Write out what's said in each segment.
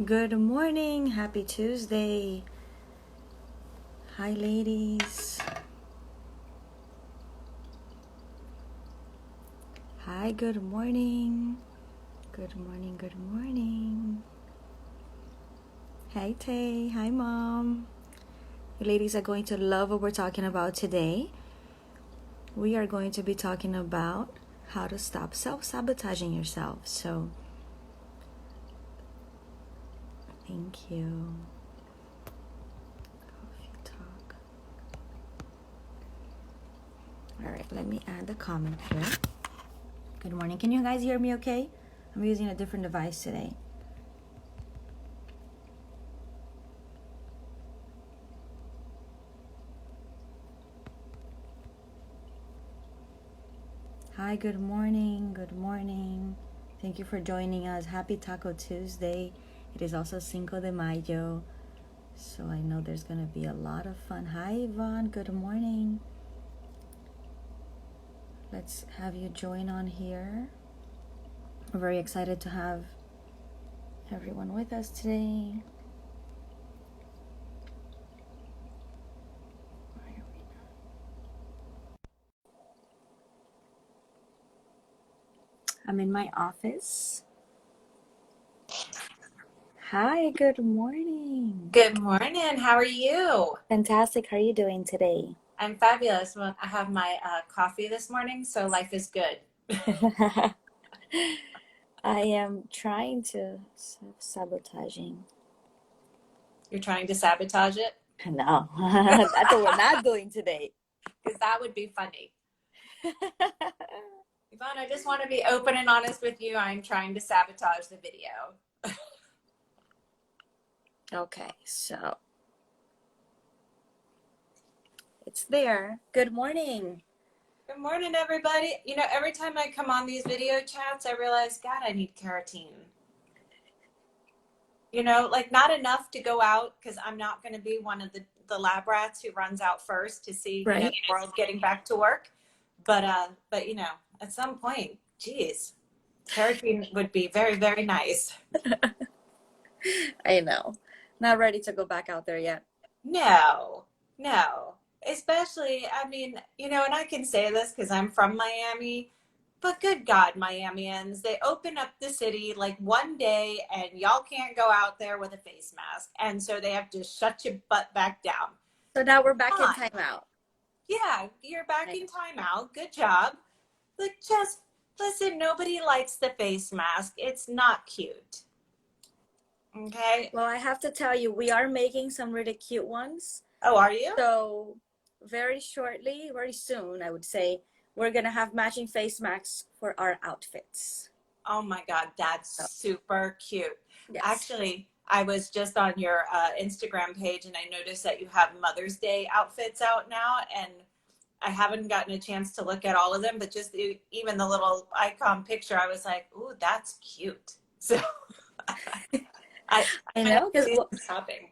Good morning. Happy Tuesday. Hi, ladies. Hi, good morning. Good morning, good morning. Hi, Tay. Hi, Mom. You ladies are going to love what we're talking about today. We are going to be talking about how to stop self-sabotaging yourself. So, thank you. Coffee talk. All right, let me add the comment here. Good morning. Can you guys hear me okay? I'm using a different device today. Hi, good morning. Good morning. Thank you for joining us. Happy Taco Tuesday. It is also Cinco de Mayo. So I know there's going to be a lot of fun. Hi, Yvonne. Good morning. Let's have you join on here. We're very excited to have everyone with us today. I'm in my office. Hi, good morning. Good morning. How are you? Fantastic. How are you doing today? I'm fabulous. Well, I have my coffee this morning, so life is good. I am trying to sabotaging. You're trying to sabotage it? No, that's what we're not doing today. Because that would be funny. Yvonne, I just want to be open and honest with you. I'm trying to sabotage the video. Okay, so it's there. Good morning. Good morning, everybody. You know, every time I come on these video chats, I realize, God, I need carotene. You know, like not enough to go out because I'm not going to be one of the lab rats who runs out first to see, Right. the world getting back to work. But you know, at some point, geez, carotene would be very, very nice. I know. Not ready to go back out there yet. No, no. Especially, I mean, you know, and I can say this because I'm from Miami, but good God, Miamians, they open up the city like one day and y'all can't go out there with a face mask. And so they have to shut your butt back down. So now we're back in Fine. timeout. Yeah, you're back in timeout. Good job. But just listen, nobody likes the face mask. It's not cute. Okay. Well, I have to tell you, we are making some really cute ones. Oh, are you? So very shortly, very soon, I would say, we're going to have matching face masks for our outfits. Oh my God, that's super cute. Yes. Actually, I was just on your Instagram page and I noticed that you have Mother's Day outfits out now. And I haven't gotten a chance to look at all of them, but just even the little icon picture, I was like, ooh, that's cute. So I know, because shopping.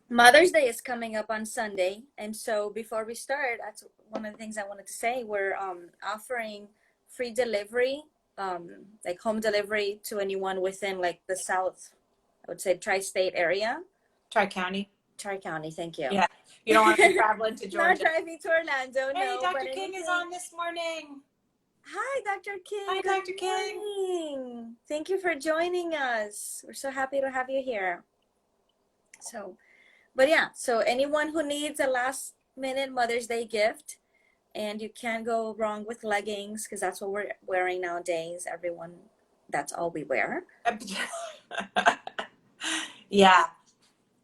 Mother's Day is coming up on Sunday. And so before we start, that's one of the things I wanted to say. We're offering free delivery, like home delivery to anyone within like the South, I would say tri-state area. Tri-County. Tri-County, thank you. Yeah, you don't want to be traveling to Georgia. Not driving to Orlando, hey, no. Dr. King is on this morning. Hi, Dr. King. Hi, Good Dr. King. morning. Thank you for joining us. We're so happy to have you here. So, but yeah, so anyone who needs a last minute Mother's Day gift, and you can't go wrong with leggings because that's what we're wearing nowadays. Everyone, that's all we wear. Yeah.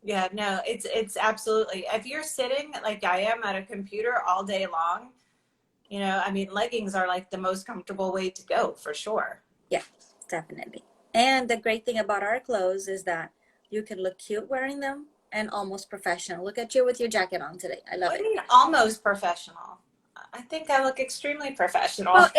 Yeah, no, it's absolutely. If you're sitting like I am at a computer all day long, you know, I mean, leggings are like the most comfortable way to go for sure. Yeah, definitely. And the great thing about our clothes is that you can look cute wearing them and almost professional. Look at you with your jacket on today. I love it. What do you mean almost professional? I think I look extremely professional. Well,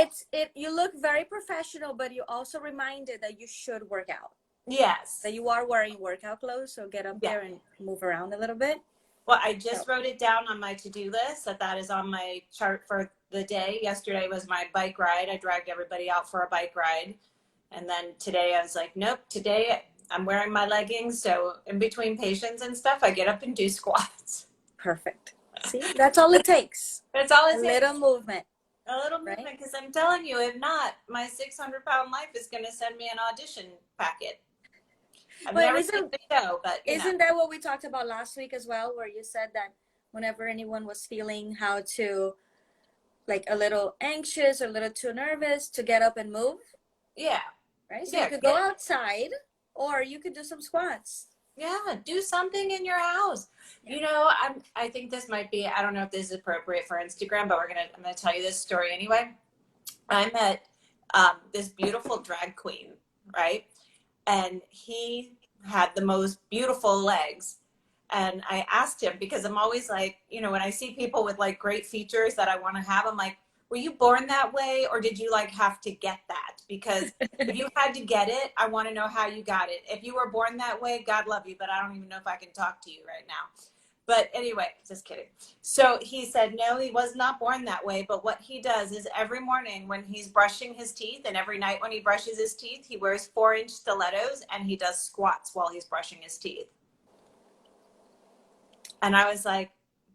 you look very professional, but you also reminded that you should work out. Yes. That you are wearing workout clothes, so get up there and move around a little bit. Well, I just wrote it down on my to-do list that is on my chart for the day. Yesterday was my bike ride. I dragged everybody out for a bike ride. And then today I was like, nope, today I'm wearing my leggings, so in between patients and stuff, I get up and do squats. Perfect. See, that's all it takes. That's all A it takes. little movement, A little right? movement, because I'm telling you, if not, my 600-pound life is going to send me an audition packet. I've Well, and never seen the show, but you know. isn't that what we talked about last week as well, where you said that whenever anyone was feeling how to, like, a little anxious or a little too nervous, to get up and move, Yeah, right? So you yeah, could go outside or you could do some squats. yeah. Do something in your house. Yeah. You know, I think this might be. I don't know if this is appropriate for Instagram, but I'm gonna tell you this story anyway. I met this beautiful drag queen, right? And he had the most beautiful legs. And I asked him, because I'm always like, you know, when I see people with like great features that I want to have, I'm like, were you born that way, or did you like have to get that? Because if you had to get it, I want to know how you got it. If you were born that way, God love you, but I don't even know if I can talk to you right now. But anyway, just kidding. So he said, no, he was not born that way. But what he does is every morning when he's brushing his teeth, and every night when he brushes his teeth, he wears 4-inch stilettos and he does squats while he's brushing his teeth. And I was like,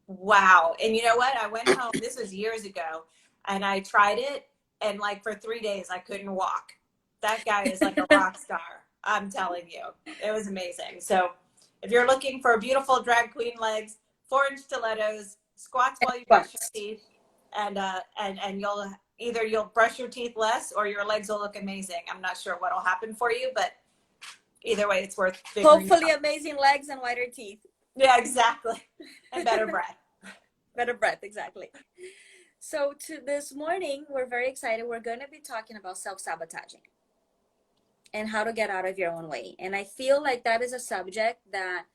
wow. And you know what? I went home, this was years ago, and I tried it. And like for 3 days, I couldn't walk. That guy is like a rock star. I'm telling you, it was amazing. So if you're looking for beautiful drag queen legs, 4-inch stilettos, squats while you brush your Squats. teeth, and you'll brush your teeth less, or your legs will look amazing. I'm not sure what'll happen for you, but either way, it's worth figuring Hopefully out. amazing legs and whiter teeth. Yeah, exactly. And better breath. Better breath, exactly. So to this morning, we're very excited. We're going to be talking about self-sabotaging and how to get out of your own way. And I feel like that is a subject that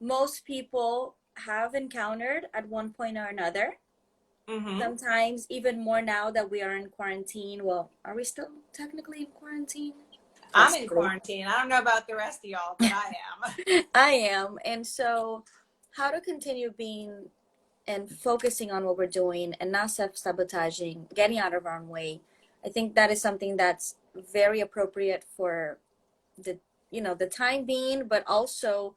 most people have encountered at one point or another. Mm-hmm. Sometimes even more now that we are in quarantine. Well, are we still technically in quarantine? I'm in Possibly. quarantine. I don't know about the rest of y'all, but I am. I am. And so how to continue being and focusing on what we're doing and not self-sabotaging, getting out of our own way. I think that is something that's very appropriate for the, the time being, but also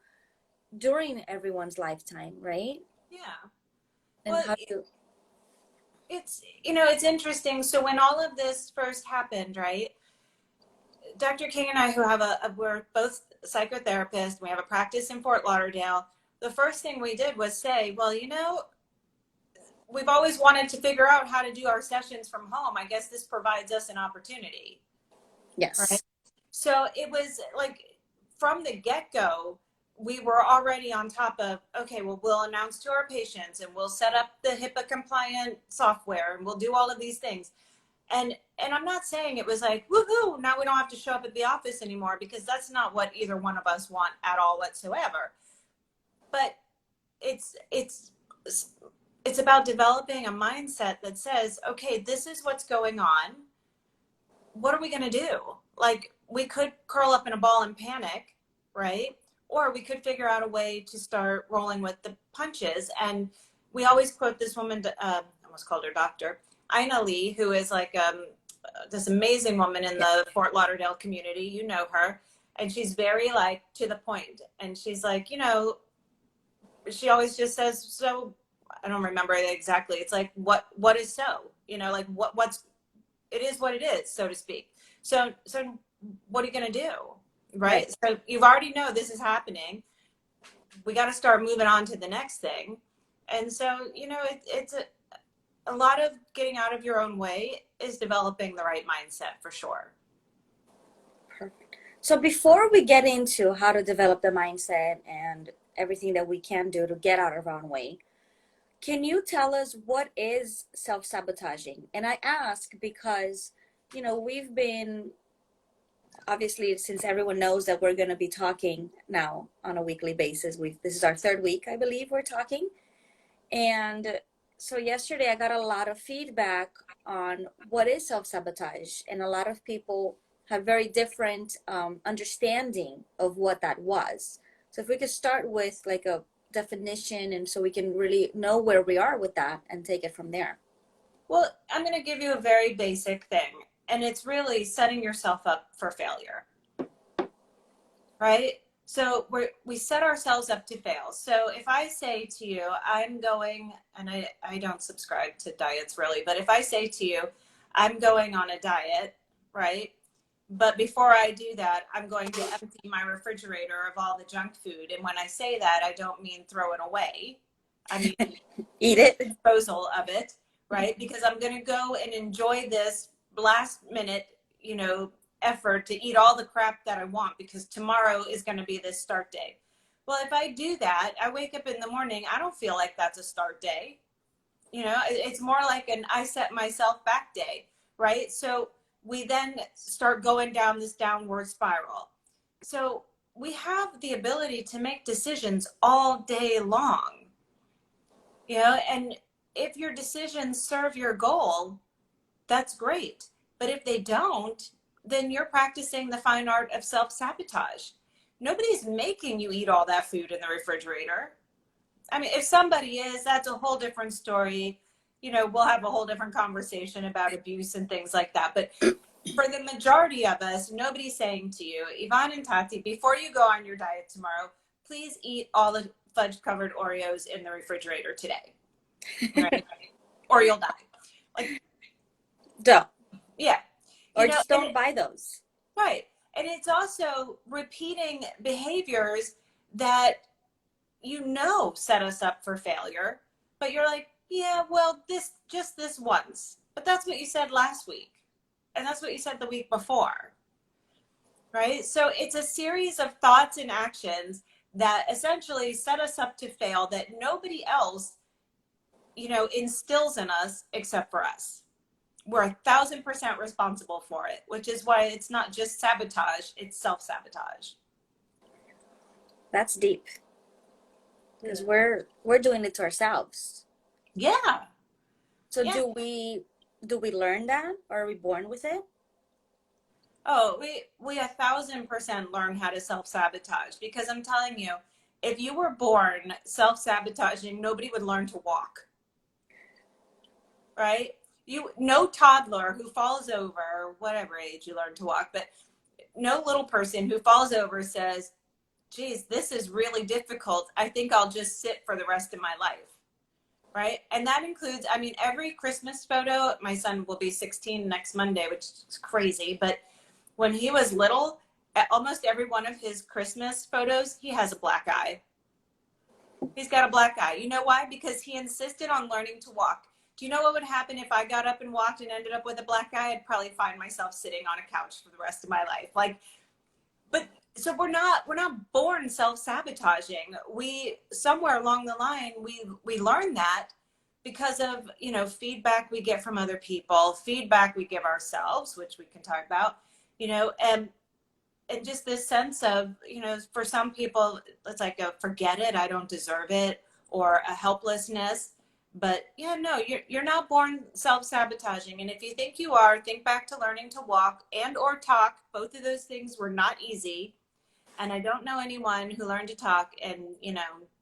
during everyone's lifetime, right? Yeah. And Well, how to it's interesting. So when all of this first happened, right? Dr. King and I, who have we're both psychotherapists, we have a practice in Fort Lauderdale. The first thing we did was say, well, we've always wanted to figure out how to do our sessions from home. I guess this provides us an opportunity, right? yes. So it was like from the get-go, we were already on top of, okay, well, we'll announce to our patients and we'll set up the HIPAA compliant software and we'll do all of these things. And I'm not saying it was like, woohoo, now we don't have to show up at the office anymore, because that's not what either one of us want at all whatsoever. But it's about developing a mindset that says, okay, this is what's going on. What are we going to do? Like, we could curl up in a ball and panic, right? Or we could figure out a way to start rolling with the punches. And we always quote this woman, I almost called her doctor, Ina Lee, who is like this amazing woman in the Fort Lauderdale community. You know her. And she's very like to the point. And she's like, she always just says, so I don't remember it exactly. It's like, what is so? Like it is what it is, so to speak. So what are you going to do? Right? So you've already know this is happening. We got to start moving on to the next thing. And so, it's a lot of getting out of your own way is developing the right mindset, for sure. Perfect. So before we get into how to develop the mindset and everything that we can do to get out of our own way, can you tell us what is self-sabotaging? And I ask because, we've been, obviously, since everyone knows that we're going to be talking now on a weekly basis, this is our third week, I believe, we're talking. And so yesterday I got a lot of feedback on what is self-sabotage. And a lot of people have very different understanding of what that was. So if we could start with like a definition, and so we can really know where we are with that and take it from there. Well, I'm going to give you a very basic thing, and it's really setting yourself up for failure. right? So we set ourselves up to fail. So if I say to you, I'm going, and I don't subscribe to diets really, but if I say to you, I'm going on a diet, right? But before I do that, I'm going to empty my refrigerator of all the junk food. And when I say that, I don't mean throw it away. I mean, Eat it. disposal of it, right? Because I'm going to go and enjoy this last minute, effort to eat all the crap that I want because tomorrow is going to be this start day. Well, if I do that, I wake up in the morning, I don't feel like that's a start day. It's more like an I set myself back day, right? So we then start going down this downward spiral. So we have the ability to make decisions all day long, and if your decisions serve your goal, that's great. But if they don't, then you're practicing the fine art of self-sabotage. Nobody's making you eat all that food in the refrigerator. I mean, if somebody is, that's a whole different story. We'll have a whole different conversation about abuse and things like that. But for the majority of us, nobody's saying to you, Yvonne and Tati, before you go on your diet tomorrow, please eat all the fudge covered Oreos in the refrigerator today. Right? Or you'll die. Like, Don't. yeah. Or just don't buy those. Right. And it's also repeating behaviors that set us up for failure, but you're like, yeah, well, this once. But that's what you said last week. And that's what you said the week before. Right? So it's a series of thoughts and actions that essentially set us up to fail that nobody else, instills in us except for us. We're 1,000% responsible for it, which is why it's not just sabotage, it's self-sabotage. That's deep. Because we're doing it to ourselves. Yeah. So yeah. do we learn that, or are we born with it? Oh, we 1,000% learn how to self-sabotage, because I'm telling you, if you were born self-sabotaging, nobody would learn to walk. Right? No toddler who falls over, whatever age you learn to walk, but no little person who falls over says, geez, this is really difficult. I think I'll just sit for the rest of my life. Right? And that includes, every Christmas photo, my son will be 16 next Monday, which is crazy. But when he was little, at almost every one of his Christmas photos, he has a black eye. He's got a black eye. You know why? Because he insisted on learning to walk. Do you know what would happen if I got up and walked and ended up with a black eye? I'd probably find myself sitting on a couch for the rest of my life. So we're not born self-sabotaging. We, somewhere along the line, we learn that because of, feedback we get from other people, feedback we give ourselves, which we can talk about, and just this sense of, for some people, it's like a forget it, I don't deserve it, or a helplessness. But yeah, no, you're not born self-sabotaging. And if you think you are, think back to learning to walk and or talk. Both of those things were not easy. And I don't know anyone who learned to talk and,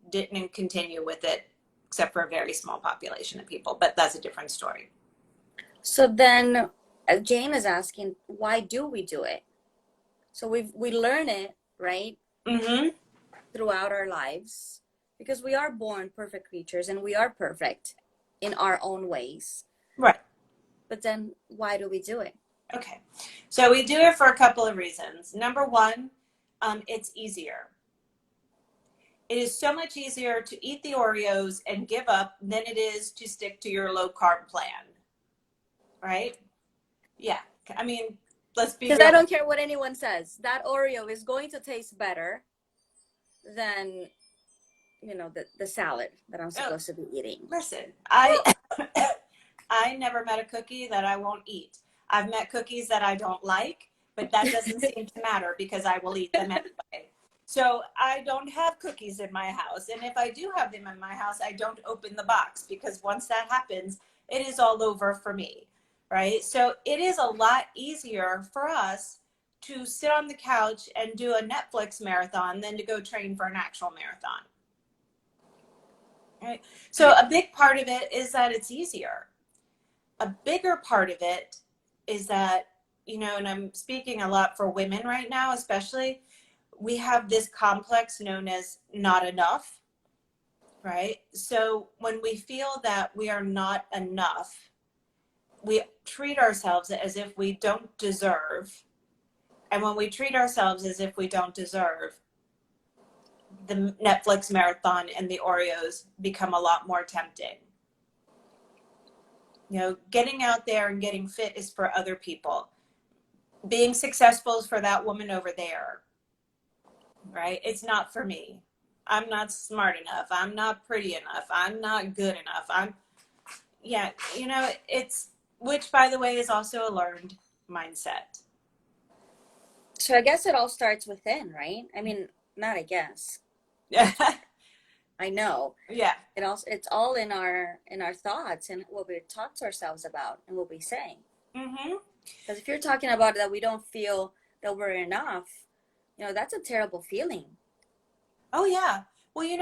didn't continue with it, except for a very small population of people. But that's a different story. So then Jane is asking, why do we do it? So we learn it, right? Mm-hmm. Throughout our lives, because we are born perfect creatures and we are perfect in our own ways. Right. But then why do we do it? Okay. So we do it for a couple of reasons. Number one, it's easier. It is so much easier to eat the Oreos and give up than it is to stick to your low carb plan. Right? Yeah. Let's be real. Because I don't care what anyone says. That Oreo is going to taste better than, the salad that I'm supposed to be eating. Listen, I never met a cookie that I won't eat. I've met cookies that I don't like, but that doesn't seem to matter because I will eat them anyway. So I don't have cookies in my house. And if I do have them in my house, I don't open the box, because once that happens, it is all over for me, right? So it is a lot easier for us to sit on the couch and do a Netflix marathon than to go train for an actual marathon. Right? So a big part of it is that it's easier. A bigger part of it is that, and I'm speaking a lot for women right now, especially, we have this complex known as not enough, right? So when we feel that we are not enough, we treat ourselves as if we don't deserve. And when we treat ourselves as if we don't deserve, the Netflix marathon and the Oreos become a lot more tempting. You know, getting out there and getting fit is for other people. Being successful is for that woman over there, right? It's not for me. I'm not smart enough. I'm not pretty enough. I'm not good enough. Yeah, you know, it's, which by the way is also a learned mindset. So I guess it all starts within, right? I mean, not I guess. Yeah. I know. Yeah. It's all in our thoughts and what we talk to ourselves about and what we say. Mm-hmm. Because if you're talking about that we don't feel that we're enough, that's a terrible feeling. Oh yeah. Well, you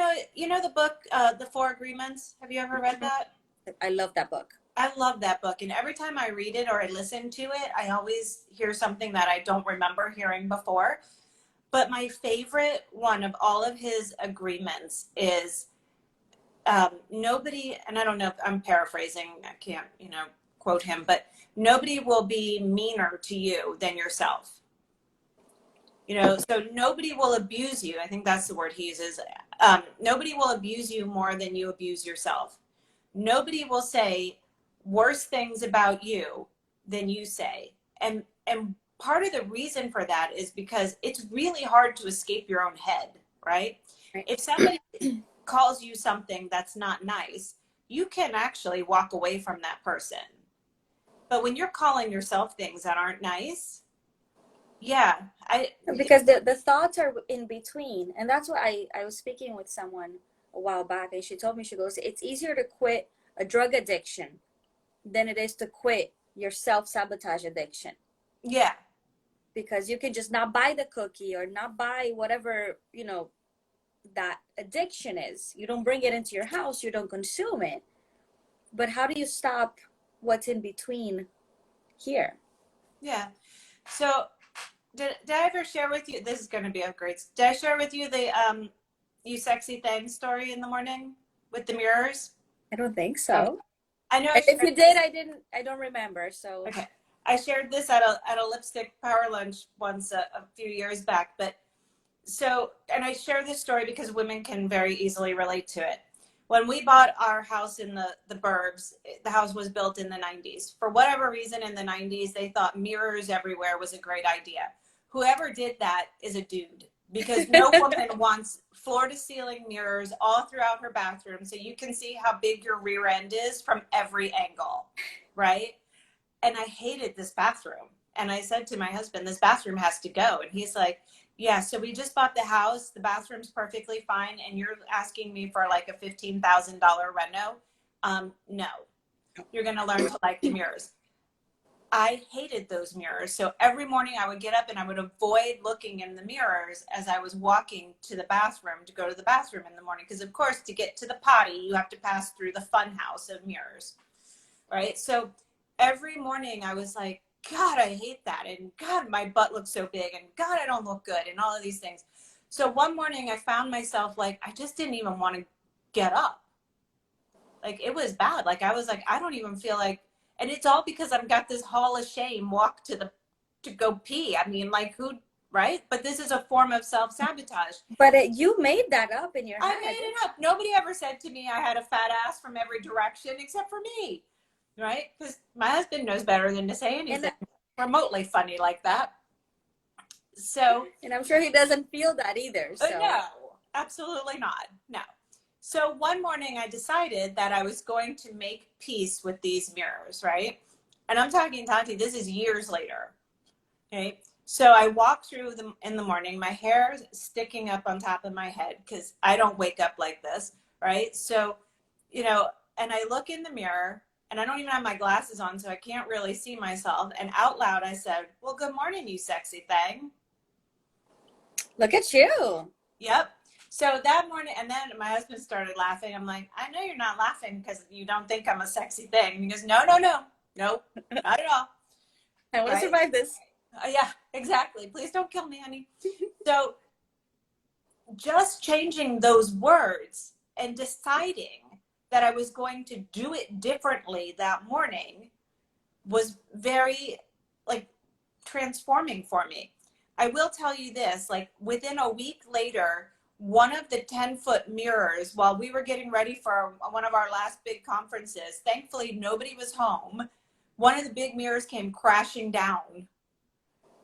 know the book, The Four Agreements. Have you ever read that? I love that book. I love that book, and every time I read it or I listen to it, I always hear something that I don't remember hearing before. But my favorite one of all of his agreements is nobody, and I don't know if I'm paraphrasing, I can't, quote him, but nobody will be meaner to you than yourself. So nobody will abuse you. I think that's the word he uses. Nobody will abuse you more than you abuse yourself. Nobody will say worse things about you than you say. And part of the reason for that is because it's really hard to escape your own head, right? Right. If somebody calls you something that's not nice, you can actually walk away from that person. But when you're calling yourself things that aren't nice, yeah, because the thoughts are in between, and that's why I was speaking with someone a while back, and she told me, she goes, it's easier to quit a drug addiction than it is to quit your self-sabotage addiction. Yeah. Because you can just not buy the cookie or not buy whatever that addiction is. You don't bring it into your house, you don't consume it, but how do you stop what's in between here? Yeah. So did I ever share with you, this is going to be a great, did I share with you the you sexy thing story in the morning with the mirrors? I don't think so. Okay. I know if you did, I don't remember. So okay, I shared this at a lipstick power lunch once a few years back, but so, and I share this story because women can very easily relate to it. When we bought our house in the burbs, the house was built in the 90s. For whatever reason in the 90s, they thought mirrors everywhere was a great idea. Whoever did that is a dude, because no woman wants floor to ceiling mirrors all throughout her bathroom so you can see how big your rear end is from every angle, right? And I hated this bathroom. And I said to my husband, this bathroom has to go. And he's like, yeah, so we just bought the house. The bathroom's perfectly fine. And you're asking me for like a $15,000 reno? No, you're going to learn to like the mirrors. I hated those mirrors. So every morning I would get up and I would avoid looking in the mirrors as I was walking to the bathroom to go to the bathroom in the morning. Because of course, to get to the potty, you have to pass through the fun house of mirrors, right? So every morning I was like, God, I hate that. And God, my butt looks so big. And God, I don't look good. And all of these things. So one morning I found myself like, I just didn't even want to get up. Like it was bad. Like I was like, I don't even feel like, and it's all because I've got this hall of shame walk to go pee. I mean, like who, right? But this is a form of self-sabotage. But you made that up in your head. I made it up. Nobody ever said to me I had a fat ass from every direction except for me. Right? Because my husband knows better than to say anything remotely funny like that. So, and I'm sure he doesn't feel that either. So. No, absolutely not. No. So one morning I decided that I was going to make peace with these mirrors, right? And I'm talking, Tati, this is years later. Okay. So I walk through them in the morning, my hair is sticking up on top of my head because I don't wake up like this, right? So, and I look in the mirror. And I don't even have my glasses on, so I can't really see myself. And out loud, I said, well, good morning, you sexy thing. Look at you. Yep. So that morning, and then my husband started laughing. I'm like, I know you're not laughing because you don't think I'm a sexy thing. And he goes, no, not at all. I want to survive this. Yeah, exactly. Please don't kill me, honey. So just changing those words and deciding that I was going to do it differently that morning was very like transforming for me. I will tell you this, like within a week later, one of the 10-foot mirrors, while we were getting ready for one of our last big conferences, thankfully nobody was home. One of the big mirrors came crashing down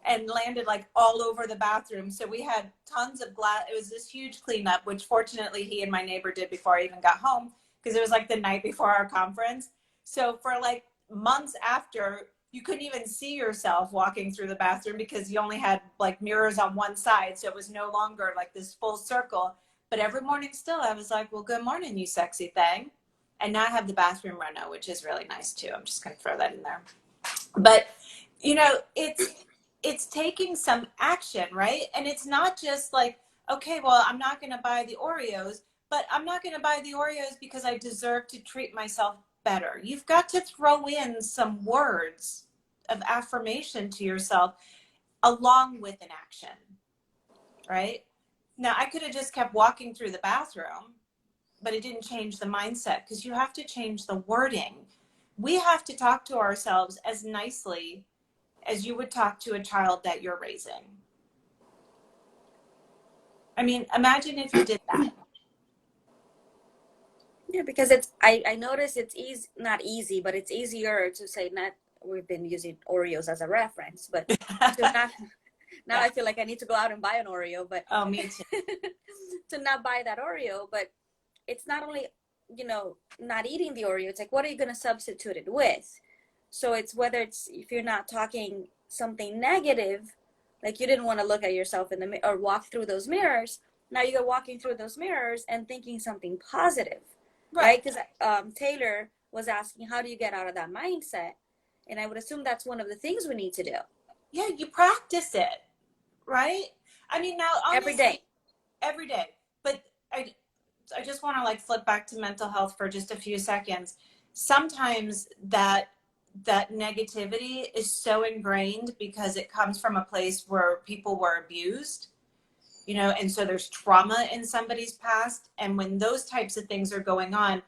and landed like all over the bathroom. So we had tons of glass. It was this huge cleanup, which fortunately he and my neighbor did before I even got home, because it was like the night before our conference. So for like months after, you couldn't even see yourself walking through the bathroom because you only had like mirrors on one side. So it was no longer like this full circle. But every morning still, I was like, well, good morning, you sexy thing. And now I have the bathroom Reno, which is really nice too. I'm just going to throw that in there. But, you know, it's taking some action, right? And it's not just like, okay, well, I'm not going to buy the Oreos, but I'm not going to buy the Oreos because I deserve to treat myself better. You've got to throw in some words of affirmation to yourself along with an action, right? Now, I could have just kept walking through the bathroom, but it didn't change the mindset, because you have to change the wording. We have to talk to ourselves as nicely as you would talk to a child that you're raising. I mean, imagine if you did that. Yeah, because I notice it's easy, not easy, but it's easier to say not, we've been using Oreos as a reference, but to not, now Yeah. I feel like I need to go out and buy an Oreo, but Oh, me too. to not buy that Oreo, but it's not only, not eating the Oreo, it's like, what are you going to substitute it with? So it's whether it's, if you're not talking something negative, like you didn't want to look at yourself in the mirror or walk through those mirrors, now you're walking through those mirrors and thinking something positive, right? Because Taylor was asking, how do you get out of that mindset? And I would assume that's one of the things we need to do. Yeah, you practice it, right? I mean, now Every honestly, day. every day. But I just want to like flip back to mental health for just a few seconds. Sometimes that negativity is so ingrained because it comes from a place where people were abused, and so there's trauma in somebody's past. And when those types of things are going on,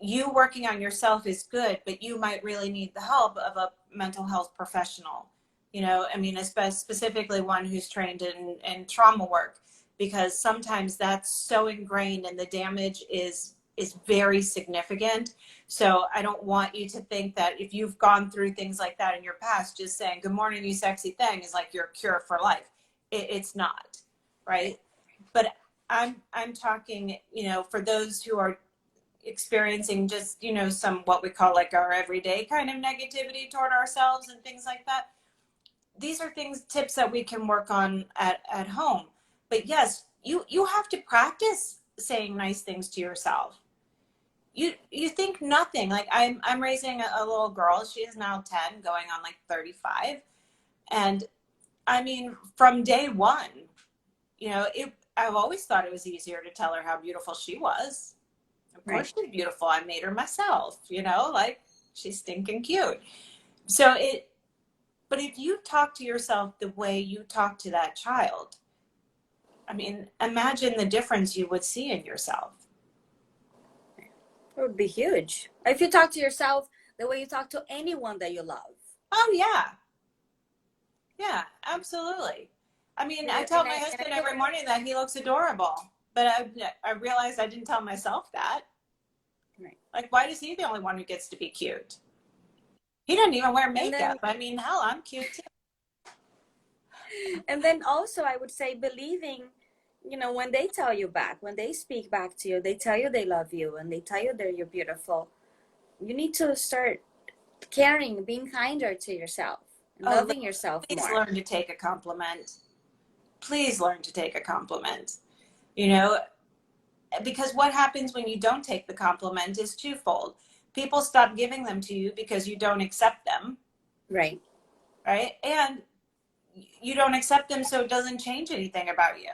you working on yourself is good, but you might really need the help of a mental health professional. I mean, specifically one who's trained in trauma work, because sometimes that's so ingrained and the damage is very significant. So I don't want you to think that if you've gone through things like that in your past, just saying good morning, you sexy thing, is like your cure for life. It's not, right? But I'm talking, for those who are experiencing just, some what we call like our everyday kind of negativity toward ourselves and things like that. These are tips that we can work on at home. But yes, you have to practice saying nice things to yourself. You think nothing. Like I'm raising a little girl. She is now 10, going on like 35. And I mean, from day one, I've always thought it was easier to tell her how beautiful she was. Of course she's beautiful. I made her myself, like she's stinking cute. But if you talk to yourself the way you talk to that child, I mean, imagine the difference you would see in yourself. It would be huge. If you talk to yourself the way you talk to anyone that you love. Oh, yeah. Yeah, absolutely. I mean, I tell my husband every morning that he looks adorable, but I realized I didn't tell myself that. Right. Like, why is he the only one who gets to be cute? He doesn't even wear makeup. I mean, hell, I'm cute too. And then also I would say believing, when they tell you back, when they speak back to you, they tell you they love you and they tell you that you're beautiful. You need to start caring, being kinder to yourself, loving yourself more. Please learn to take a compliment. Please learn to take a compliment. Because what happens when you don't take the compliment is twofold. People stop giving them to you because you don't accept them. Right. Right. And you don't accept them, so it doesn't change anything about you.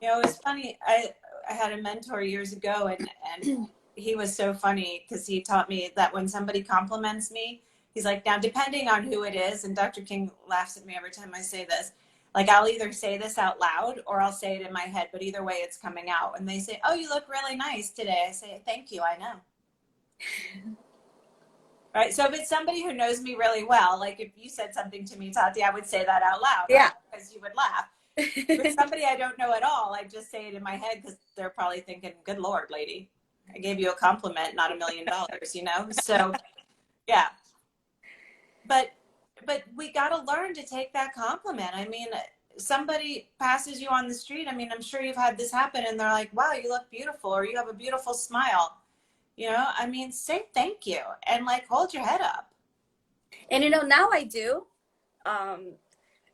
It's funny. I had a mentor years ago, and he was so funny because he taught me that when somebody compliments me, he's like, now, depending on who it is, and Dr. King laughs at me every time I say this, Like I'll either say this out loud or I'll say it in my head, but either way it's coming out. And they say, "Oh, you look really nice today." I say, "Thank you, I know." Right. So if it's somebody who knows me really well, like if you said something to me, Tati, I would say that out loud, Yeah. right? Because you would laugh. With somebody I don't know at all, I just say it in my head because they're probably thinking, "Good Lord, lady, I gave you a compliment, not $1 million," you know? So yeah. But we got to learn to take that compliment. I mean, somebody passes you on the street. I mean, I'm sure you've had this happen and they're like, "Wow, you look beautiful," or "You have a beautiful smile." You know, I mean, say thank you and like hold your head up. And now I do.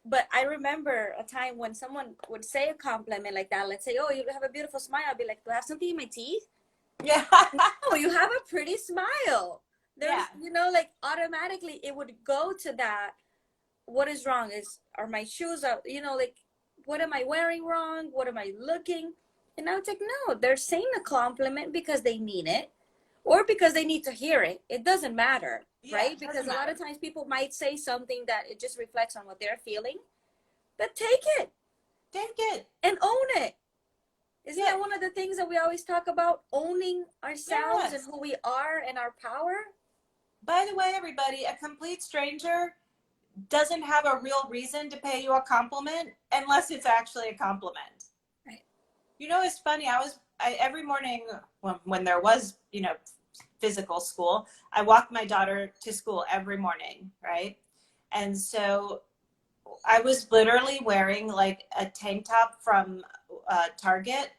But I remember a time when someone would say a compliment like that. Let's say, "Oh, you have a beautiful smile." I'd be like, "Do I have something in my teeth?" Yeah. No, you have a pretty smile. There's, Yeah. like automatically it would go to that. What is wrong? Are my shoes out? Like, what am I wearing wrong? What am I looking? And I was like, no, they're saying a compliment because they mean it, or because they need to hear it. It doesn't matter, Yeah, right? it Because doesn't a lot matter. of times people might say something that it just reflects on what they're feeling, but take it Take it. and own it. Isn't Yeah. that one of the things that we always talk about? Owning ourselves and Yes. who we are and our power. By the way, everybody, a complete stranger doesn't have a real reason to pay you a compliment unless it's actually a compliment. Right. You know, it's funny. Every morning when there was, physical school, I walked my daughter to school every morning, right? And so I was literally wearing like a tank top from Target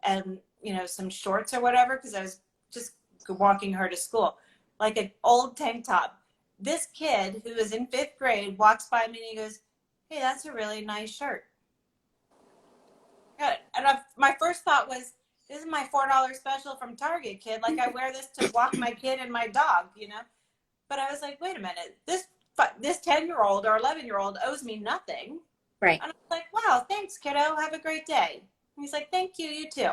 and, some shorts or whatever, because I was just walking her to school, like an old tank top. This kid who is in 5th grade walks by me and he goes, "Hey, that's a really nice shirt." And my first thought was, "This is my $4 special from Target, kid. Like I wear this to walk my kid and my dog, you know?" But I was like, wait a minute, this 10-year-old or 11-year-old owes me nothing. Right. And I was like, "Wow, thanks, kiddo. Have a great day." And he's like, "Thank you, you too."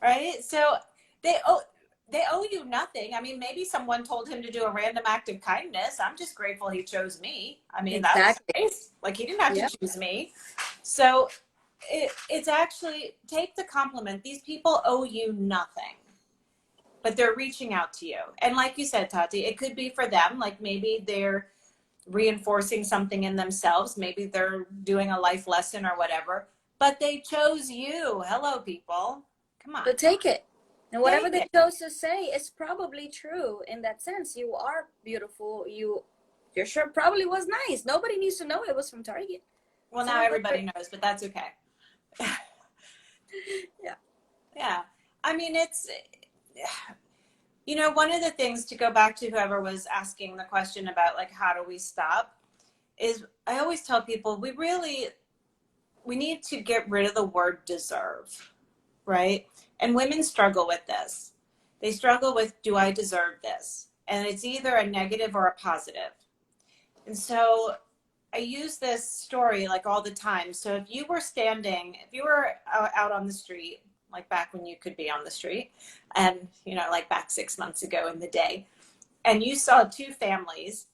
Right? So they owe they owe you nothing. I mean, maybe someone told him to do a random act of kindness. I'm just grateful he chose me. I mean, that was Exactly. nice. Like he didn't have Yeah. to choose me. So it's actually take the compliment. These people owe you nothing, but they're reaching out to you. And like you said, Tati, it could be for them. Like maybe they're reinforcing something in themselves. Maybe they're doing a life lesson or whatever, but they chose you. Hello, people. Come on. So take it. And whatever Take they it. chose to say is probably true in that sense. You are beautiful. Your shirt probably was nice. Nobody needs to know it was from Target. Well, So now go for everybody it. knows, but that's okay. Yeah. Yeah. I mean, one of the things to go back to whoever was asking the question about like, how do we stop, is I always tell people we need to get rid of the word deserve, right? And women struggle with this. They struggle with, do I deserve this? And it's either a negative or a positive. And so I use this story like all the time. So if you were out on the street, like back when you could be on the street, and, like back 6 months ago in the day, and you saw two families,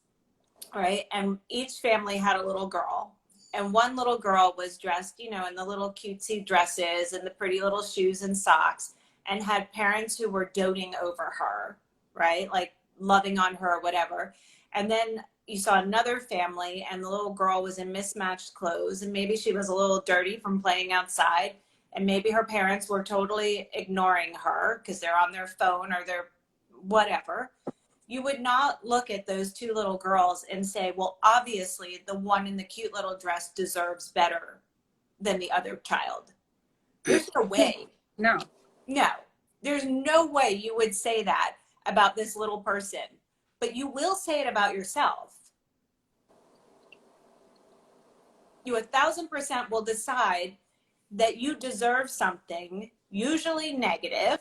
right? And each family had a little girl. And one little girl was dressed, in the little cutesy dresses and the pretty little shoes and socks, and had parents who were doting over her, right? Like loving on her or whatever. And then you saw another family, and the little girl was in mismatched clothes, and maybe she was a little dirty from playing outside. And maybe her parents were totally ignoring her because they're on their phone or they're whatever. You would not look at those two little girls and say, well, obviously the one in the cute little dress deserves better than the other child. There's no way. No. No, there's no way you would say that about this little person, but you will say it about yourself. You 1,000% will decide that you deserve something, usually negative,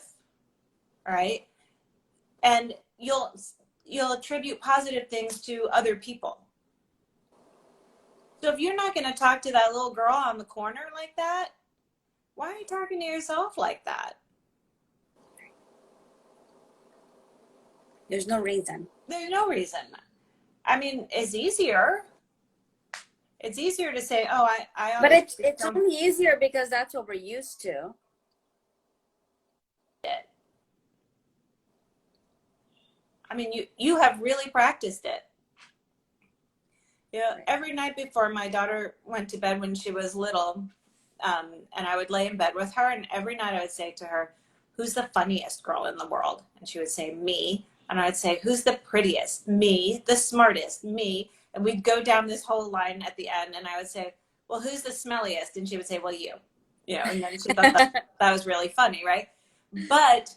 right? And you'll attribute positive things to other people. So if you're not going to talk to that little girl on the corner like that, why are you talking to yourself like that? There's no reason. There's no reason. I mean, it's easier. It's easier to say, oh, I But always it's don't only easier because that's what we're used to. it. I mean, you have really practiced it. Right. Every night before my daughter went to bed when she was little, and I would lay in bed with her, and every night I would say to her, who's the funniest girl in the world? And she would say, me. And I would say, who's the prettiest? Me. The smartest? Me. And we'd go down this whole line at the end, and I would say, well, who's the smelliest? And she would say, well, you. And then she thought that was really funny, right? But,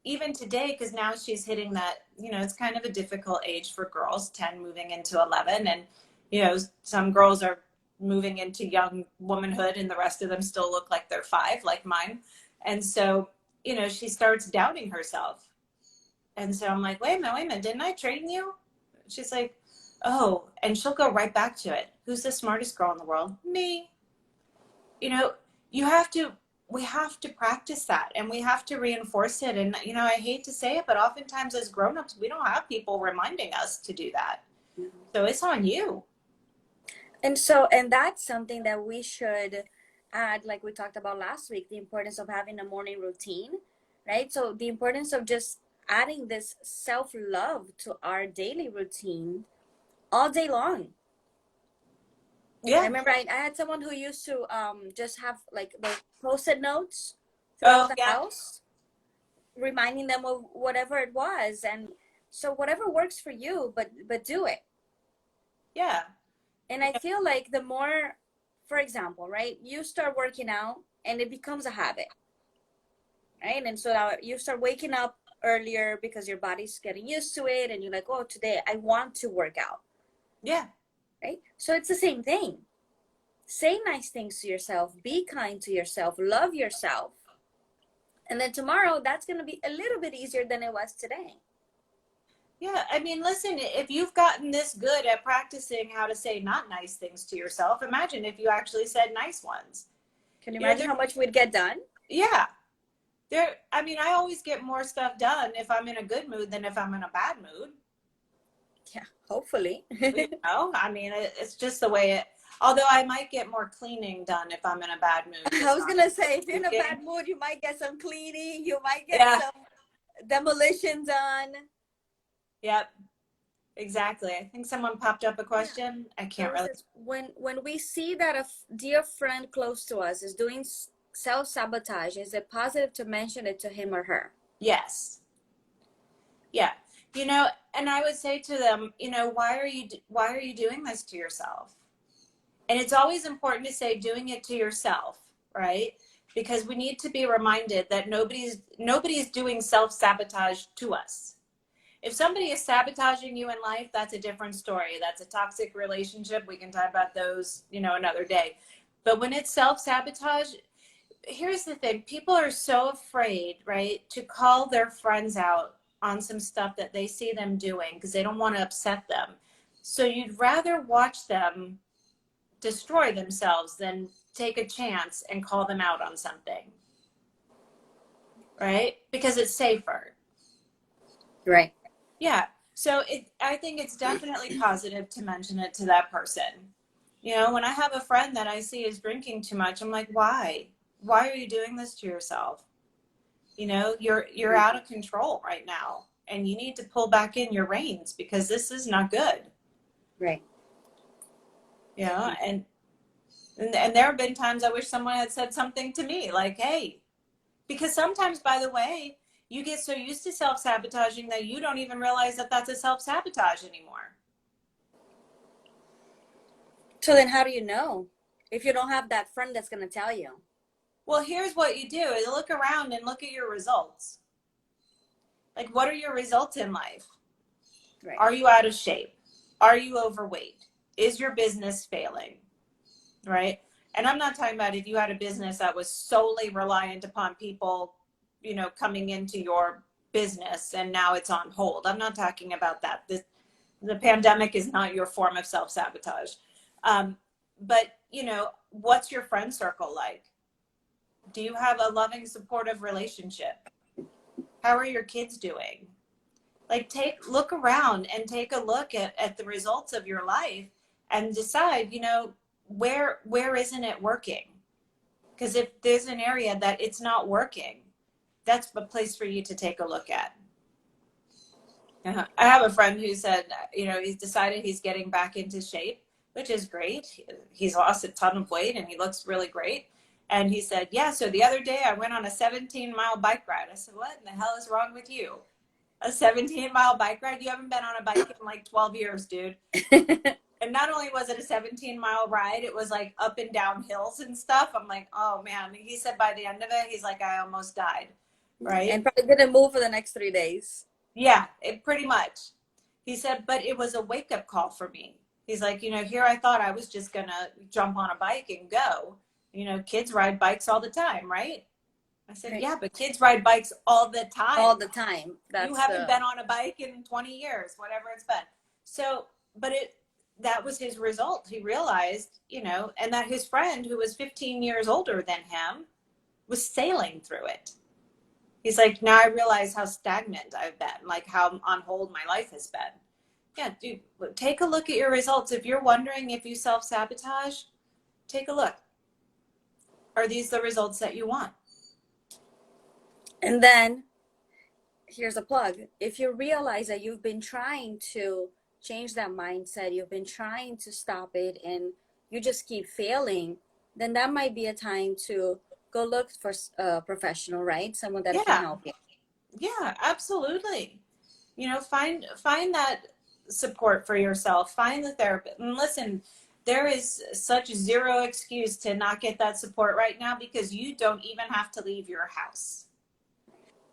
even today, because now she's hitting that, it's kind of a difficult age for girls, 10 moving into 11. And, some girls are moving into young womanhood and the rest of them still look like they're 5, like mine. And so, she starts doubting herself. And so I'm like, wait a minute, didn't I train you? She's like, oh, and she'll go right back to it. Who's the smartest girl in the world? Me. You have to, we have to practice that and we have to reinforce it. And, I hate to say it, but oftentimes as grownups, we don't have people reminding us to do that. So it's on you. And that's something that we should add, like we talked about last week, the importance of having a morning routine, right? So the importance of just adding this self-love to our daily routine all day long. Yeah. I remember I had someone who used to just have like the post-it notes throughout the house, reminding them of whatever it was. And so whatever works for you, but do it. Yeah. And I feel like the more, for example, right, you start working out and it becomes a habit, right? And so now you start waking up earlier because your body's getting used to it and you're like, oh, today I want to work out. Yeah. Right? So it's the same thing. Say nice things to yourself, be kind to yourself, love yourself. And then tomorrow, that's going to be a little bit easier than it was today. Yeah, I mean, listen, if you've gotten this good at practicing how to say not nice things to yourself, imagine if you actually said nice ones. Can you imagine how much we'd get done? Yeah. I always get more stuff done if I'm in a good mood than if I'm in a bad mood. Yeah, hopefully. It's just the way it, although I might get more cleaning done if I'm in a bad mood. I was going to say, if you're in a bad mood, you might get some cleaning, you might get some demolition done. Yep, exactly. I think someone popped up a question. I can't really. When we see that a dear friend close to us is doing self-sabotage, is it positive to mention it to him or her? Yes. Yeah. And I would say to them, why are you doing this to yourself? And it's always important to say doing it to yourself, right? Because we need to be reminded that nobody's doing self-sabotage to us. If somebody is sabotaging you in life, that's a different story. That's a toxic relationship. We can talk about those, another day. But when it's self-sabotage, here's the thing. People are so afraid, right, to call their friends out on some stuff that they see them doing because they don't want to upset them. So you'd rather watch them destroy themselves than take a chance and call them out on something. Right? Because it's safer. Right. Yeah. So I think it's definitely positive to mention it to that person. When I have a friend that I see is drinking too much, I'm like, why? Why are you doing this to yourself? You're out of control right now and you need to pull back in your reins because this is not good. Right. And there have been times I wish someone had said something to me like, hey, because sometimes, by the way, you get so used to self-sabotaging that you don't even realize that that's a self-sabotage anymore. So then how do you know if you don't have that friend that's going to tell you? Well, here's what you do. You look around and look at your results. Like, what are your results in life? Right. Are you out of shape? Are you overweight? Is your business failing? Right? And I'm not talking about if you had a business that was solely reliant upon people, coming into your business and now it's on hold. I'm not talking about that. The pandemic is not your form of self-sabotage. But, what's your friend circle like? Do you have a loving, supportive relationship? How are your kids doing? Like look around and take a look at the results of your life and decide, where isn't it working? Because if there's an area that it's not working, that's a place for you to take a look at. I have a friend who said, he's decided he's getting back into shape, which is great. He's lost a ton of weight and he looks really great. And he said, yeah, so the other day I went on a 17-mile bike ride. I said, what in the hell is wrong with you? A 17-mile bike ride? You haven't been on a bike in like 12 years, dude. And not only was it a 17-mile ride, it was like up and down hills and stuff. I'm like, oh man. He said by the end of it, he's like, I almost died. Right. And probably didn't move for the next 3 days. Yeah, pretty much. He said, but it was a wake-up call for me. He's like, here I thought I was just going to jump on a bike and go. Kids ride bikes all the time, right? I said, Right. yeah, but kids ride bikes all the time. All the time. You haven't been on a bike in 20 years, whatever it's been. So, but that was his result. He realized, and that his friend who was 15 years older than him was sailing through it. He's like, now I realize how stagnant I've been, like how on hold my life has been. Yeah, dude, take a look at your results. If you're wondering if you self-sabotage, take a look. Are these the results that you want? And then here's a plug. If you realize that you've been trying to change that mindset, you've been trying to stop it, and you just keep failing, then that might be a time to go look for a professional, right? Someone that can help you. Yeah, absolutely. Find that support for yourself. Find the therapist. And listen, there is such zero excuse to not get that support right now because you don't even have to leave your house.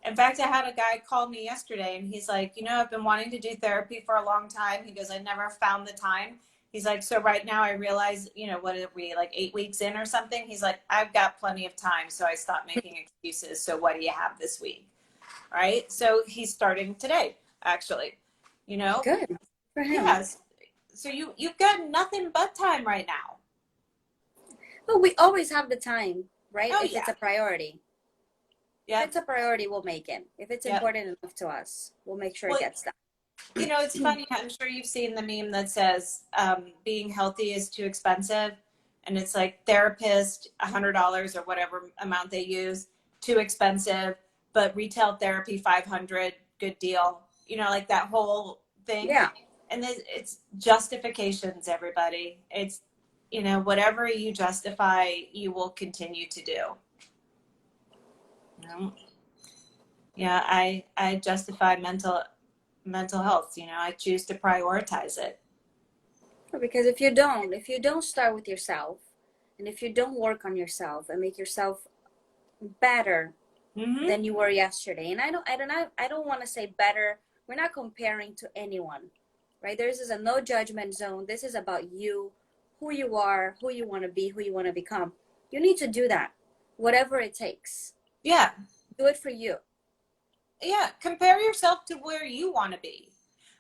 In fact, I had a guy call me yesterday and he's like, I've been wanting to do therapy for a long time. He goes, I never found the time. He's like, so right now I realize, what are we, like 8 weeks in or something? He's like, I've got plenty of time. So I stopped making excuses. So what do you have this week? Right. So he's starting today, actually, Good for him. Yes. So you've got nothing but time right now. But we always have the time, right? Oh, if it's a priority. Yeah. If it's a priority, we'll make it. If it's important enough to us, we'll make sure it gets done. It's funny. I'm sure you've seen the meme that says being healthy is too expensive. And it's like therapist, $100 or whatever amount they use, too expensive, but retail therapy, $500, good deal. Like that whole thing. Yeah. And it's justifications, everybody. It's, whatever you justify, you will continue to do. Yeah, I justify mental health. I choose to prioritize it. Because if you don't start with yourself, and if you don't work on yourself and make yourself better than you were yesterday, and I don't want to say better. We're not comparing to anyone, right? This is a no judgment zone. This is about you, who you are, who you want to be, who you want to become. You need to do that, whatever it takes. Yeah. Do it for you. Yeah. Compare yourself to where you want to be.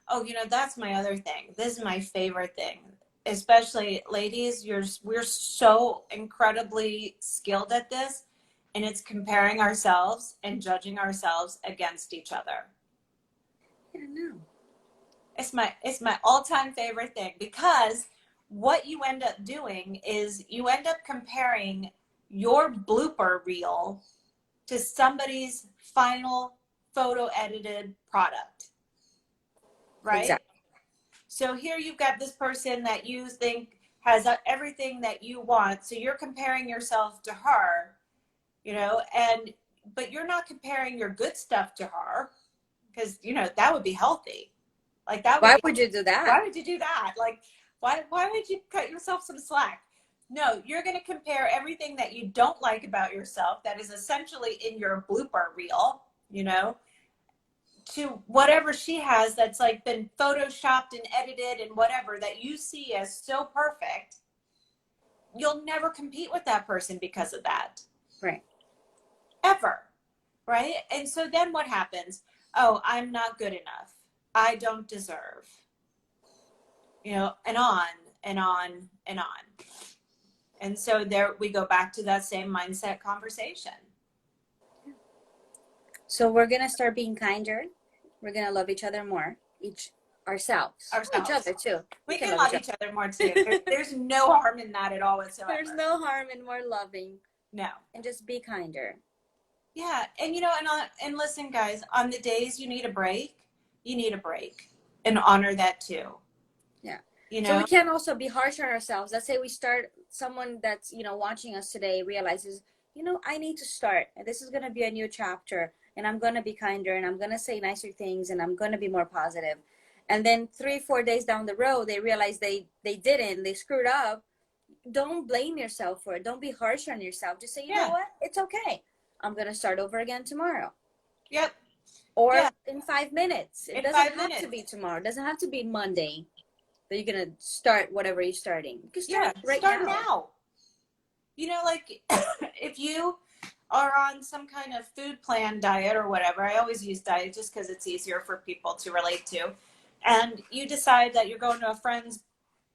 Oh, that's my other thing. This is my favorite thing, especially ladies. We're so incredibly skilled at this, and it's comparing ourselves and judging ourselves against each other. Yeah, no. It's my all-time favorite thing because what you end up doing is you end up comparing your blooper reel to somebody's final photo edited product. Right? Exactly. So here you've got this person that you think has everything that you want. So you're comparing yourself to her, but you're not comparing your good stuff to her because, that would be healthy. Like that. Why would you do that? Why would you do that? Like, why would you cut yourself some slack? No, you're going to compare everything that you don't like about yourself that is essentially in your blooper reel, to whatever she has that's like been photoshopped and edited and whatever that you see as so perfect. You'll never compete with that person because of that. Right. Ever. Right? And so then what happens? Oh, I'm not good enough. I don't deserve. And on and on and on. And so there we go back to that same mindset conversation. So we're going to start being kinder we're gonna love each other more, ourselves, each Ourselves. other too. We can can love love each other more too. There's no harm in that at all whatsoever. There's no harm in more loving. No. And just be kinder. Yeah, and and listen, guys, on the days you need a break, you need a break, and honor that too. Yeah. You know. So we can't also be harsh on ourselves. Let's say someone that's watching us today realizes, I need to start, and this is gonna be a new chapter, and I'm gonna be kinder, and I'm gonna say nicer things, and I'm gonna be more positive. And then 3-4 days down the road, they realize they screwed up. Don't blame yourself for it. Don't be harsh on yourself. Just say, you know what? It's okay. I'm going to start over again tomorrow. Yep. Or in 5 minutes. It doesn't have to be tomorrow. It doesn't have to be Monday that you're going to start whatever you're starting. You can start start now. Like if you are on some kind of food plan diet or whatever, I always use diet just because it's easier for people to relate to. And you decide that you're going to a friend's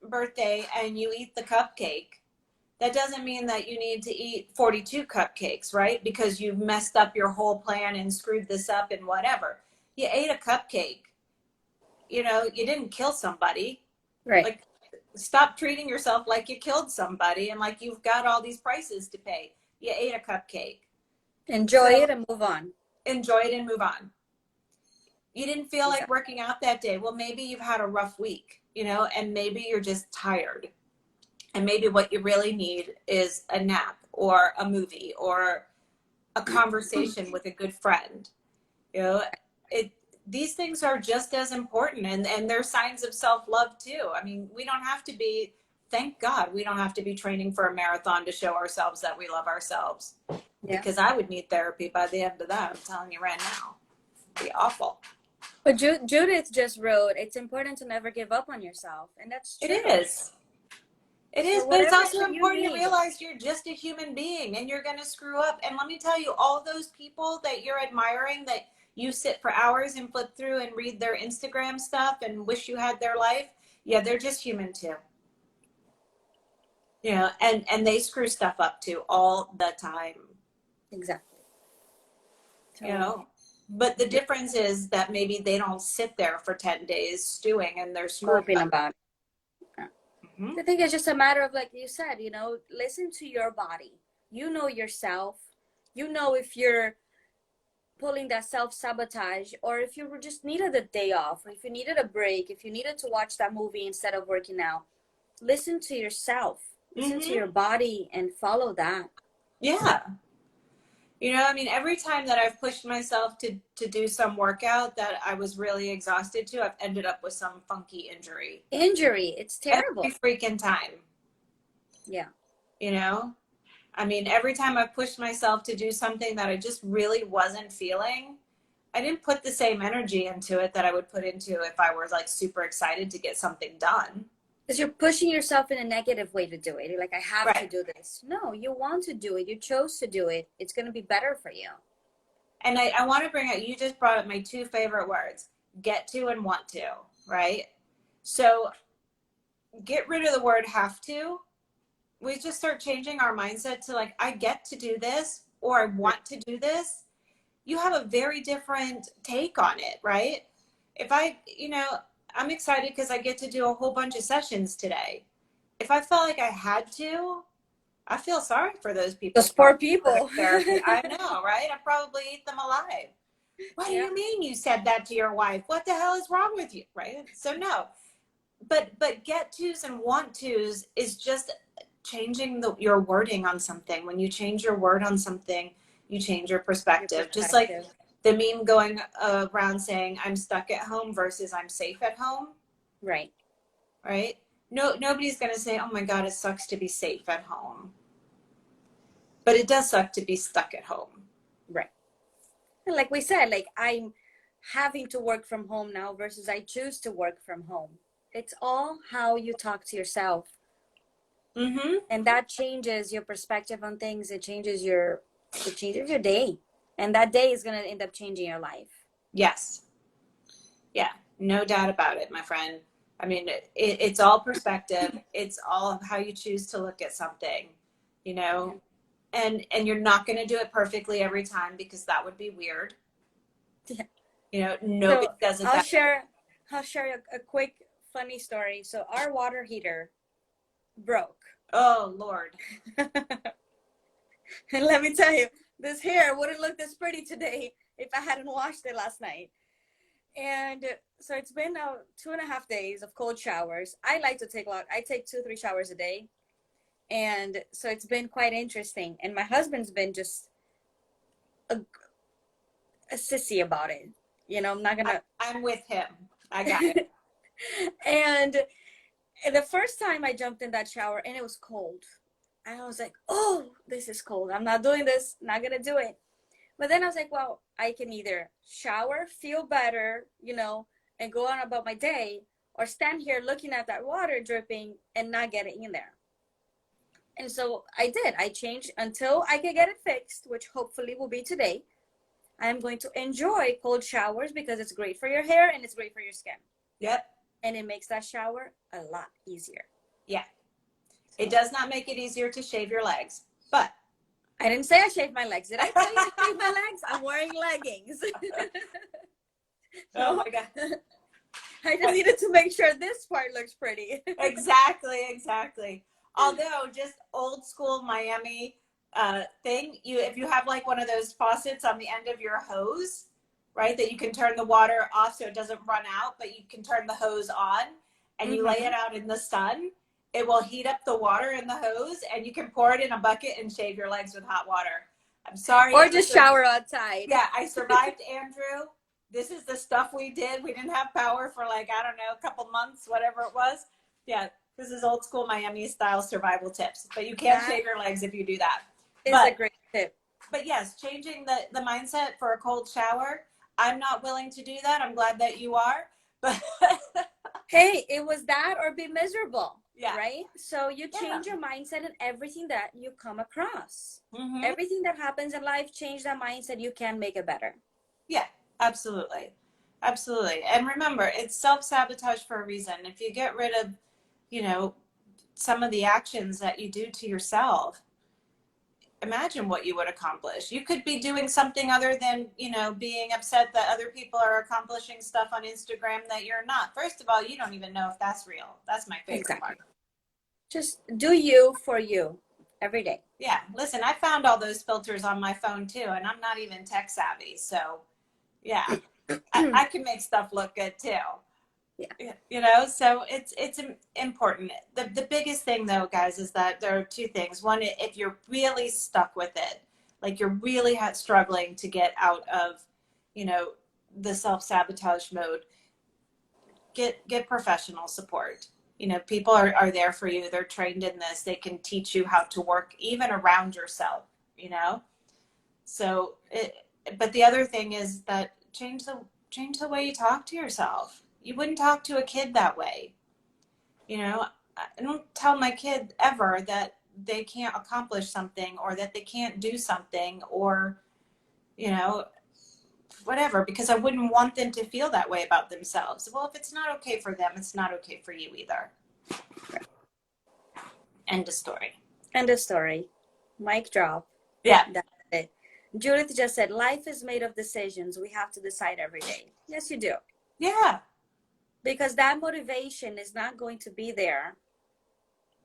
birthday and you eat the cupcake. That doesn't mean that you need to eat 42 cupcakes, right? Because you've messed up your whole plan and screwed this up and whatever. You ate a cupcake. You didn't kill somebody. Right. Like, stop treating yourself like you killed somebody and like you've got all these prices to pay. You ate a cupcake. Enjoy it and move on. Enjoy it and move on. You didn't feel like working out that day. Well, maybe you've had a rough week, and maybe you're just tired. And maybe what you really need is a nap or a movie or a conversation with a good friend. These things are just as important, and they're signs of self-love too. I mean, thank God, we don't have to be training for a marathon to show ourselves that we love ourselves. Yeah. Because I would need therapy by the end of that. I'm telling you right now. It'd be awful. But Judith just wrote, it's important to never give up on yourself. And that's true. It is. It is, but it's also important to realize you're just a human being and you're going to screw up. And let me tell you, all those people that you're admiring, that you sit for hours and flip through and read their Instagram stuff and wish you had their life. Yeah, they're just human too. And they screw stuff up too all the time. Exactly. But the difference is that maybe they don't sit there for 10 days stewing and they're screwing about it. I think it's just a matter of, like you said, listen to your body. You know yourself. You know if you're pulling that self-sabotage, or if you just needed a day off, or if you needed a break, if you needed to watch that movie instead of working out. Listen to yourself. Listen to your body and follow that. Yeah. Every time that I've pushed myself to do some workout that I was really exhausted to, I've ended up with some funky injury. It's terrible. Every freaking time. Yeah. Every time I've pushed myself to do something that I just really wasn't feeling, I didn't put the same energy into it that I would put into if I was like super excited to get something done. Because you're pushing yourself in a negative way to do it. You're like, I have to do this. No, you want to do it. You chose to do it. It's going to be better for you. And I want to bring up, you just brought up my two favorite words, get to and want to, right? So get rid of the word have to. We just start changing our mindset to like, I get to do this, or I want to do this. You have a very different take on it, right? If I'm excited because I get to do a whole bunch of sessions today. If I felt like I had to, I feel sorry for those people. Those poor people. I know, right? I probably eat them alive. What do you mean you said that to your wife? What the hell is wrong with you, right? So no. But get tos and want tos is just changing your wording on something. When you change your word on something, you change your perspective. Just like the meme going around saying I'm stuck at home versus I'm safe at home. Right. Nobody's going to say, oh my God, it sucks to be safe at home. But it does suck to be stuck at home. Right. And like we said, like I'm having to work from home now versus I choose to work from home. It's all how you talk to yourself. And that changes your perspective on things. It changes your day. And that day is going to end up changing your life. Yes. Yeah, no doubt about it, my friend. It's all perspective. It's all how you choose to look at something, and you're not going to do it perfectly every time because that would be weird. Yeah. You know, nobody So does it I'll that way. share I'll share a quick funny story. So our water heater broke. Oh, Lord. And let me tell you, this hair wouldn't look this pretty today if I hadn't washed it last night. And so it's been now 2.5 days of cold showers. I like to take a lot. I take 2, 3 showers a day. And so it's been quite interesting. And my husband's been just a, a sissy about it. You know, I'm not gonna. I'm with him. I got it. And the first time I jumped in that shower and it was cold. And I was like, oh, this is cold. I'm not doing this. Not gonna do it. But then I was like, well, I can either shower, feel better, and go on about my day, or stand here looking at that water dripping and not get it in there. And so I did. I changed until I could get it fixed, which hopefully will be today. I'm going to enjoy cold showers because it's great for your hair and it's great for your skin. Yep. And it makes that shower a lot easier. Yeah. It does not make it easier to shave your legs, but I didn't say I shaved my legs. Did I tell you I shaved my legs? I'm wearing leggings. oh my God. I just needed to make sure this part looks pretty. Exactly. Although just old school Miami thing, if you have like one of those faucets on the end of your hose, right, that you can turn the water off so it doesn't run out, but you can turn the hose on and you lay it out in the sun, it will heat up the water in the hose and you can pour it in a bucket and shave your legs with hot water. I'm sorry. Or just shower outside. Yeah, I survived Andrew. This is the stuff we did. We didn't have power for like, I don't know, a couple months, whatever it was. Yeah, this is old school Miami style survival tips. But you can't shave your legs if you do that. It's a great tip. But yes, changing the mindset for a cold shower. I'm not willing to do that. I'm glad that you are. But hey, it was that or be miserable. Yeah. Right? So you change your mindset in everything that you come across. Mm-hmm. Everything that happens in life, change that mindset. You can make it better. Yeah, absolutely. Absolutely. And remember, it's self-sabotage for a reason. If you get rid of, some of the actions that you do to yourself, imagine what you would accomplish. You could be doing something other than, being upset that other people are accomplishing stuff on Instagram that you're not. First of all, you don't even know if that's real. That's my favorite part. Just do you for you every day. Yeah. Listen, I found all those filters on my phone too, and I'm not even tech savvy. So yeah, I can make stuff look good too. Yeah. So it's important. The biggest thing though, guys, is that there are two things. One, if you're really stuck with it, like you're really struggling to get out of, the self-sabotage mode, get professional support. People are there for you. They're trained in this. They can teach you how to work even around yourself, So, but the other thing is that change the way you talk to yourself. You wouldn't talk to a kid that way. I don't tell my kid ever that they can't accomplish something or that they can't do something or, whatever, because I wouldn't want them to feel that way about themselves. Well, if it's not okay for them, it's not okay for you either. End of story. End of story. Mic drop. Yeah. That's it. Judith just said, life is made of decisions. We have to decide every day. Yes, you do. Yeah. Because that motivation is not going to be there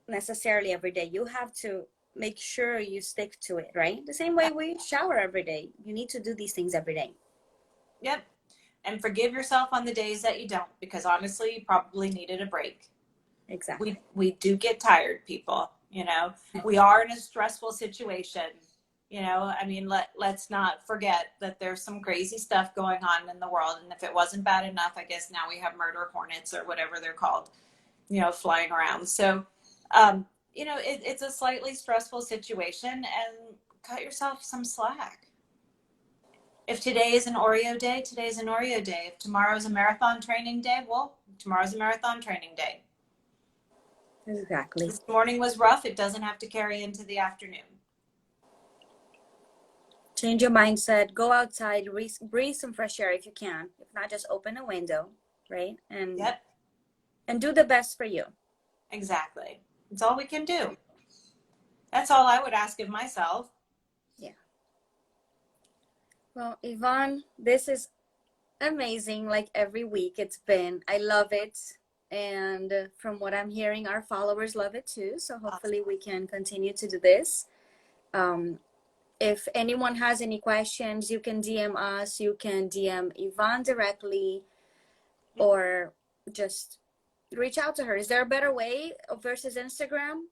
necessarily every day. You have to make sure you stick to it, right? The same way we shower every day. You need to do these things every day. Yep. And forgive yourself on the days that you don't, because honestly, you probably needed a break. Exactly. We do get tired, people. We are in a stressful situation. Let's not forget that there's some crazy stuff going on in the world. And if it wasn't bad enough, I guess now we have murder hornets or whatever they're called, flying around. So, it's a slightly stressful situation, and cut yourself some slack. If today is an Oreo day, today's an Oreo day. If tomorrow's a marathon training day, well, tomorrow's a marathon training day. Exactly. This morning was rough. It doesn't have to carry into the afternoon. Change your mindset. Go outside. Breathe some fresh air if you can. If not, just open a window, right? And do the best for you. Exactly. That's all we can do. That's all I would ask of myself. Yeah. Well, Yvonne, this is Amazing. Like every week it's been. I love it. And from what I'm hearing, our followers love it too. So Awesome. hopefully we can continue to do this. Um, if anyone has any questions, you can DM us. You can DM Yvonne directly or just reach out to her. Is there a better way versus Instagram?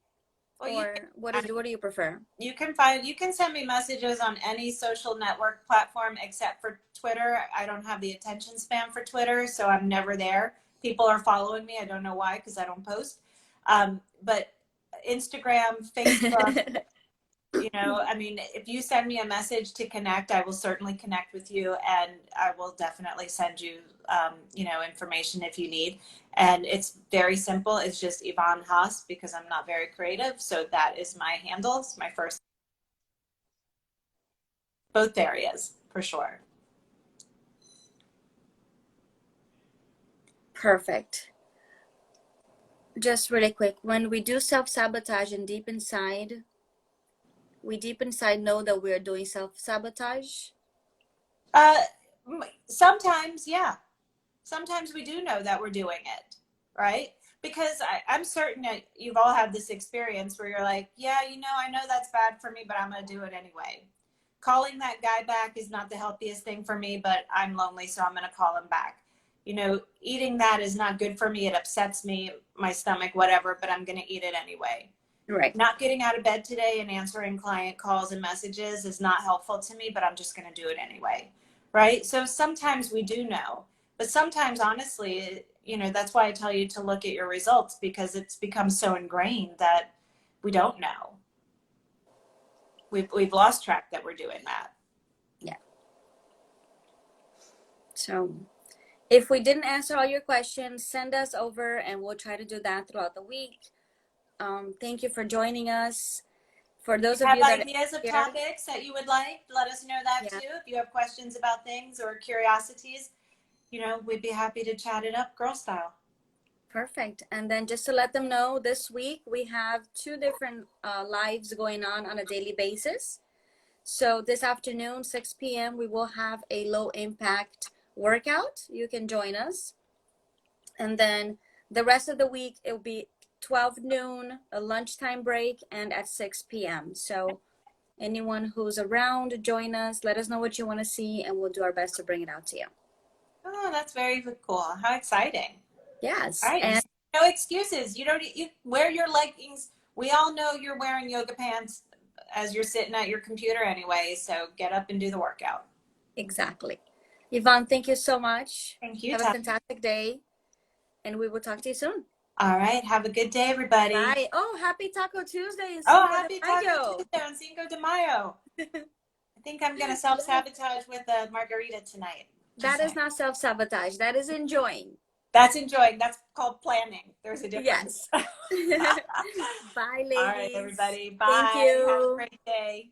Well, Or what do you prefer? you can send me messages on any social network platform except for Twitter. I don't have the attention span for Twitter, so I'm never there. People are following me. I don't know why, because I don't post. But Instagram, Facebook, I mean, if you send me a message to connect, I will certainly connect with you, and I will definitely send you, information if you need. And it's very simple. It's just Yvonne Haase, because I'm not very creative. So that is my handles, my first, both areas for sure. Perfect. Just really quick, when we do self-sabotage and we deep inside know that we're doing self-sabotage. Uh, Sometimes, yeah. Sometimes we do know that we're doing it, right? Because I'm certain that you've all had this experience where you're like, yeah, I know that's bad for me, but I'm going to do it anyway. Calling that guy back is not the healthiest thing for me, but I'm lonely, so I'm going to call him back. Eating that is not good for me. It upsets me, my stomach, whatever, but I'm going to eat it anyway. Right. Not getting out of bed today and answering client calls and messages is not helpful to me, but I'm just going to do it anyway. Right? So sometimes we do know, but sometimes, honestly, that's why I tell you to look at your results, because it's become so ingrained that we don't know. We've lost track that we're doing that. Yeah. So if we didn't answer all your questions, send us over and we'll try to do that throughout the week. Thank you for joining us. For those If you of have you that ideas of are here, topics that you would like, let us know that yeah, too. If you have questions about things or curiosities, we'd be happy to chat it up girl style. perfect. And then just to let them know, this week we have two different lives going on a daily basis. So this afternoon, 6 p.m., we will have a low impact workout. You can join us. And then the rest of the week, it'll be 12 noon, a lunchtime break, and at 6 p.m. So anyone who's around, join us. Let us know what you want to see, and we'll do our best to bring it out to you. Oh, that's very cool. How exciting. All Yes. right. And No excuses. You wear your leggings. We all know you're wearing yoga pants as you're sitting at your computer anyway. So get up and do the workout. exactly. Yvonne, thank you so much. Thank you, Have a Tom. fantastic day, and we will talk to you soon. All right. Have a good day, everybody. Bye. Oh, happy Taco Tuesday and Oh, Cinco de happy Taco Mayo. Tuesday on Cinco de Mayo. I think I'm going to self-sabotage with a margarita tonight. Just That is saying. not self-sabotage. That is enjoying. That's enjoying. That's called planning. There's a difference. Yes. Bye, All right, ladies. everybody. Thank Bye. Have a you. great day.